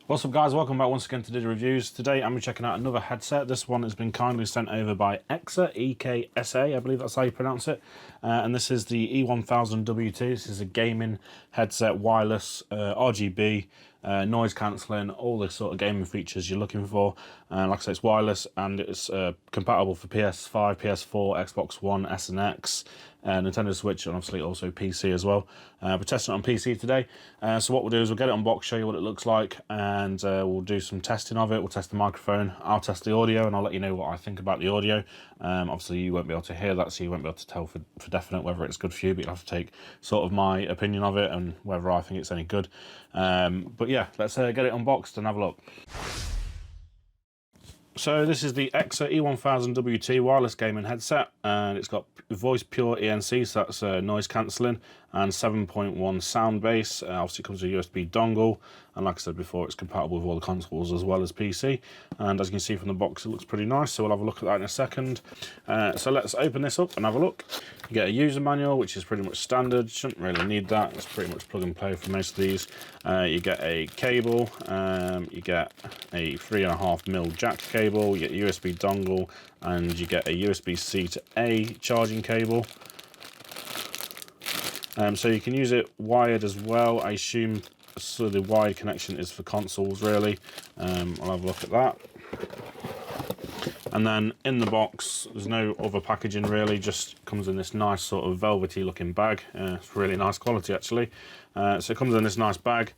What's up guys, welcome back once again to Did Reviews. Today I'm checking out another headset. This one has been kindly sent over by EKSA, EKSA, I believe that's how you pronounce it. And this is the E1000WT. This is a gaming headset, wireless, RGB, noise cancelling, all the sort of gaming features you're looking for. Like I say, it's wireless and it's compatible for PS5, PS4, Xbox One, S and X, Nintendo Switch, and obviously also PC as well. We're testing it on PC today. So what we'll do is we'll get it unboxed, show you what it looks like, and we'll do some testing of it. We'll test the microphone, I'll test the audio, and I'll let you know what I think about the audio. Obviously you won't be able to hear that, so you won't be able to tell for definite whether it's good for you, but you'll have to take sort of my opinion of it and whether I think it's any good. But yeah, let's get it unboxed and have a look. So this is the EKSA E1000WT wireless gaming headset, and it's got voice pure ENC, so that's noise cancelling, and 7.1 sound base. Obviously it comes with a USB dongle, and like I said before, it's compatible with all the consoles as well as PC. And as you can see from the box, it looks pretty nice, so we'll have a look at that in a second. So let's open this up and have a look. You get a user manual, which is pretty much standard. Shouldn't really need that, it's pretty much plug and play for most of these. You get a cable, you get a 3.5mm jack cable, you get a USB dongle, and you get a USB-C to A charging cable. So you can use it wired as well. I assume so the wired connection is for consoles really. I'll have a look at that. And then in the box, there's no other packaging really, just comes in this nice sort of velvety looking bag. It's really nice quality actually. So it comes in this nice bag,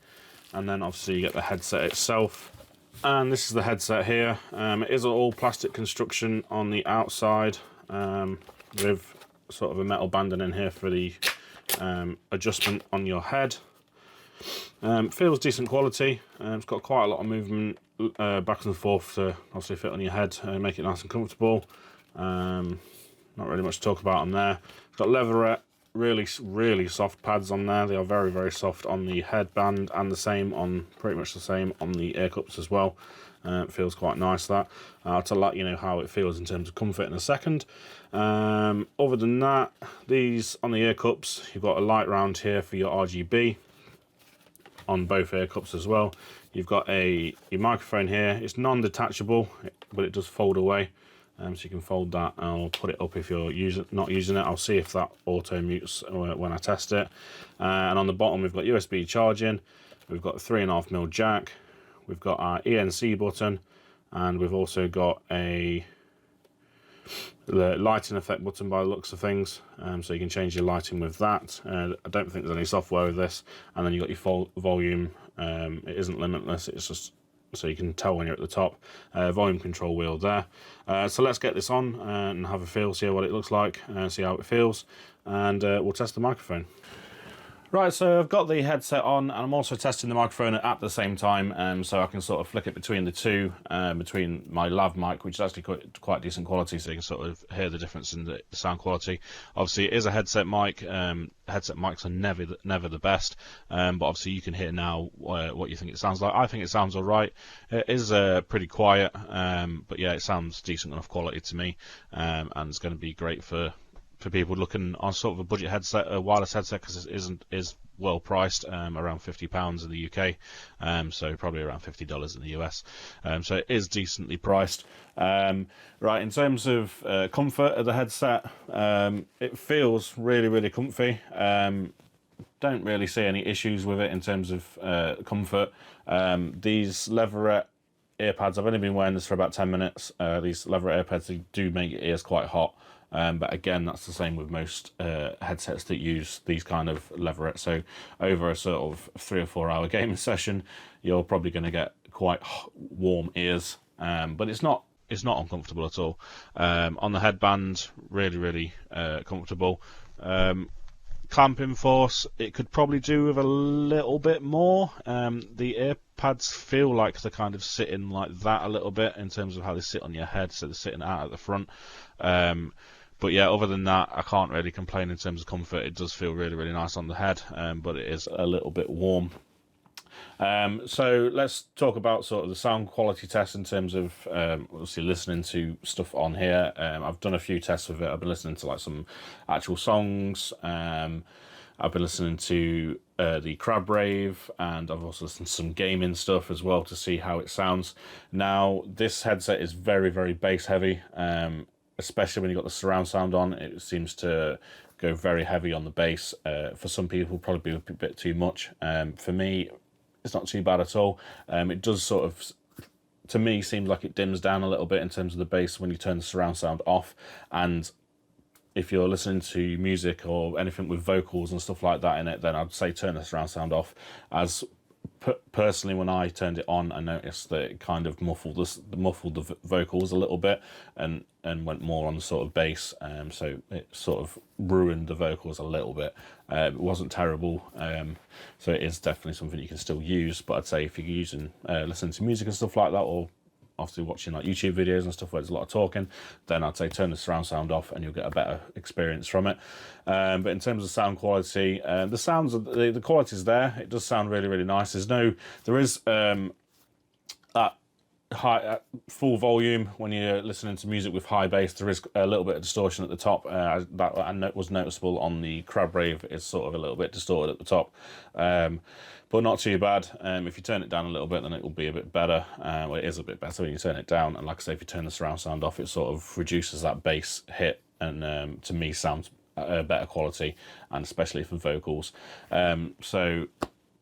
and then obviously you get the headset itself. And this is the headset here. It is an all plastic construction on the outside, with sort of a metal banding in here for the adjustment on your head. Feels decent quality. It's got quite a lot of movement back and forth to obviously fit on your head and make it nice and comfortable. Not really much to talk about on there. It's got leatherette, really soft pads on there. They are very soft on the headband, and the same on, pretty much the same on the ear cups as well. It feels quite nice that. I'll let you know how it feels in terms of comfort in a second. Other than that, these on the ear cups, you've got a light round here for your RGB on both ear cups as well. You've got your microphone here. It's non-detachable, but it does fold away. So you can fold that, and I'll put it up if you're not using it. I'll see if that auto mutes when I test it. And on the bottom we've got USB charging, we've got a 3.5mm jack, we've got our ENC button, and we've also got the lighting effect button by the looks of things. So you can change your lighting with that. I don't think there's any software with this. And then you've got your volume. It isn't limitless, it's just so you can tell when you're at the top. Volume control wheel there. So let's get this on and have a feel, see what it looks like, see how it feels, and we'll test the microphone. Right, so I've got the headset on, and I'm also testing the microphone at the same time, so I can sort of flick it between the two, between my lav mic, which is actually quite decent quality, so you can sort of hear the difference in the sound quality. Obviously, it is a headset mic. Headset mics are never the best, but obviously you can hear now what you think it sounds like. I think it sounds all right. It is pretty quiet, but yeah, it sounds decent enough quality to me, and it's going to be great for people looking on sort of a budget headset, a wireless headset, because it is well priced, around £50 in the UK, so probably around $50 in the US. So it is decently priced. Right, in terms of comfort of the headset, it feels really comfy. Don't really see any issues with it in terms of comfort. These leatherette earpads, I've only been wearing this for about 10 minutes. These leatherette earpads, they do make your ears quite hot. But again, that's the same with most headsets that use these kind of leatherette. So over a sort of 3 or 4 hour gaming session, you're probably going to get quite warm ears. But it's not uncomfortable at all. On the headband, really comfortable. Clamping force, it could probably do with a little bit more. The earpads feel like they're kind of sitting like that a little bit in terms of how they sit on your head, so they're sitting out at the front. But yeah, other than that, I can't really complain in terms of comfort. It does feel really nice on the head, but it is a little bit warm. So let's talk about sort of the sound quality test in terms of obviously listening to stuff on here. I've done a few tests with it. I've been listening to like some actual songs. I've been listening to the Crab Rave, and I've also listened to some gaming stuff as well to see how it sounds. Now, this headset is very, very bass heavy, especially when you've got the surround sound on. It seems to go very heavy on the bass. For some people, probably a bit too much. For me, it's not too bad at all. It does sort of, to me, seems like it dims down a little bit in terms of the bass when you turn the surround sound off. And if you're listening to music or anything with vocals and stuff like that in it, then I'd say turn the surround sound off. As personally, when I turned it on, I noticed that it kind of muffled the vocals a little bit and went more on the sort of bass. So it sort of ruined the vocals a little bit. It wasn't terrible. So it is definitely something you can still use. But I'd say if you're using listening to music and stuff like that, or obviously watching like YouTube videos and stuff where there's a lot of talking, then I'd say turn the surround sound off and you'll get a better experience from it. But in terms of sound quality, the quality is there. It does sound really, really nice. There is that high full volume when you're listening to music with high bass. There is a little bit of distortion at the top. That was noticeable on the Crab Rave. It's sort of a little bit distorted at the top. But not too bad. If you turn it down a little bit, then it will be a bit better. Well, it is a bit better when you turn it down. And like I say, if you turn the surround sound off, it sort of reduces that bass hit, and to me sounds better quality, and especially for vocals. So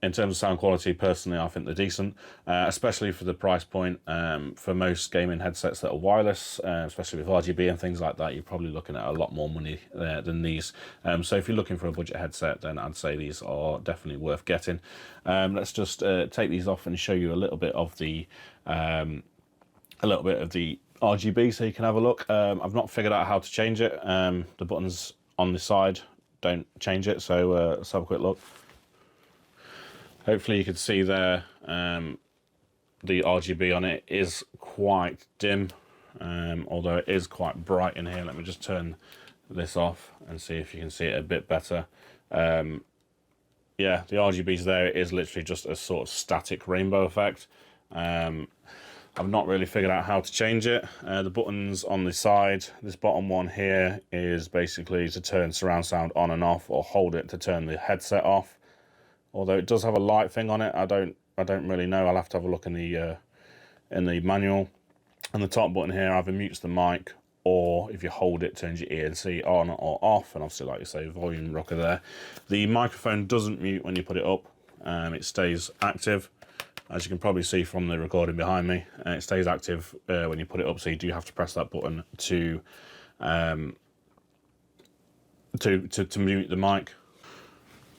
in terms of sound quality, personally, I think they're decent, especially for the price point. For most gaming headsets that are wireless, especially with RGB and things like that, you're probably looking at a lot more money than these. So if you're looking for a budget headset, then I'd say these are definitely worth getting. Let's just take these off and show you a little bit of the RGB so you can have a look. I've not figured out how to change it. The buttons on the side don't change it, so let's have a quick look. Hopefully you can see there, the RGB on it is quite dim, although it is quite bright in here. Let me just turn this off and see if you can see it a bit better. Yeah, the RGB's there. It is literally just a sort of static rainbow effect. I've not really figured out how to change it. The buttons on the side, this bottom one here is basically to turn surround sound on and off, or hold it to turn the headset off. Although it does have a light thing on it, I don't really know. I'll have to have a look in the manual. And the top button here either mutes the mic, or if you hold it, turns your ENC on or off. And obviously, like you say, volume rocker there. The microphone doesn't mute when you put it up. It stays active, as you can probably see from the recording behind me. It stays active when you put it up, so you do have to press that button to mute the mic.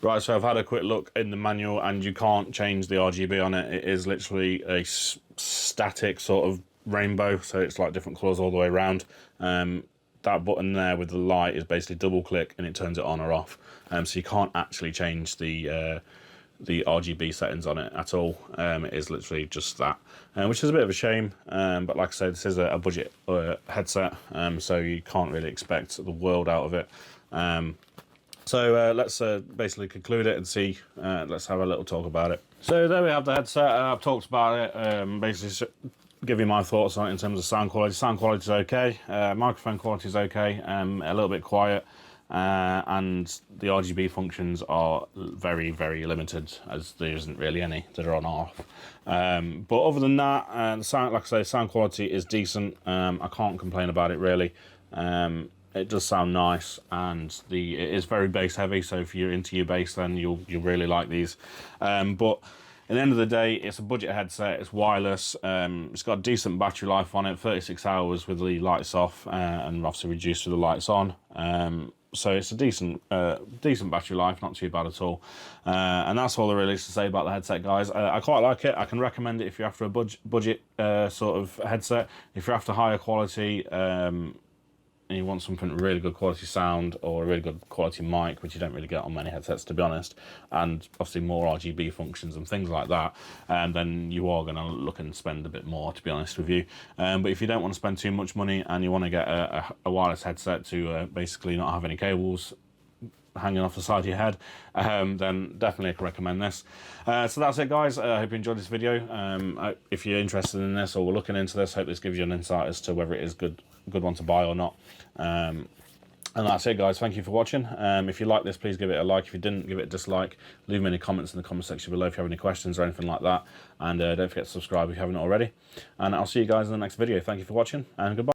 Right, so I've had a quick look in the manual, and you can't change the RGB on it. It is literally a static sort of rainbow, so it's like different colours all the way around. That button there with the light is basically double click and it turns it on or off. So you can't actually change the RGB settings on it at all. It is literally just that, which is a bit of a shame. But like I said, this is a budget headset, so you can't really expect the world out of it. So let's basically conclude it and see. Let's have a little talk about it. So there we have the headset. I've talked about it. Basically, give you my thoughts on it in terms of sound quality. Sound quality is okay. Microphone quality is okay. A little bit quiet. And the RGB functions are very, very limited, as there isn't really any that are on or off. But other than that, the sound, like I say, sound quality is decent. I can't complain about it really. It does sound nice, and it is very bass heavy, so if you're into your bass, then you'll really like these. But at the end of the day, it's a budget headset, it's wireless, it's got a decent battery life on it, 36 hours with the lights off, and obviously reduced with the lights on. So it's a decent battery life, not too bad at all. And that's all there really is to say about the headset, guys. I quite like it. I can recommend it if you're after a budget sort of headset. If you're after higher quality, and you want something really good quality sound, or a really good quality mic, which you don't really get on many headsets, to be honest, and obviously more RGB functions and things like that, then you are going to look and spend a bit more, to be honest with you. But if you don't want to spend too much money and you want to get a wireless headset to basically not have any cables hanging off the side of your head, then definitely I can recommend this. So that's it, guys. I hope you enjoyed this video. If you're interested in this or we're looking into this, I hope this gives you an insight as to whether it is good one to buy or not. And that's it, guys. Thank you for watching. If you like this, please give it a like. If you didn't, give it a dislike. Leave me any comments in the comment section below if you have any questions or anything like that. And don't forget to subscribe if you haven't already. And I'll see you guys in the next video. Thank you for watching, and goodbye.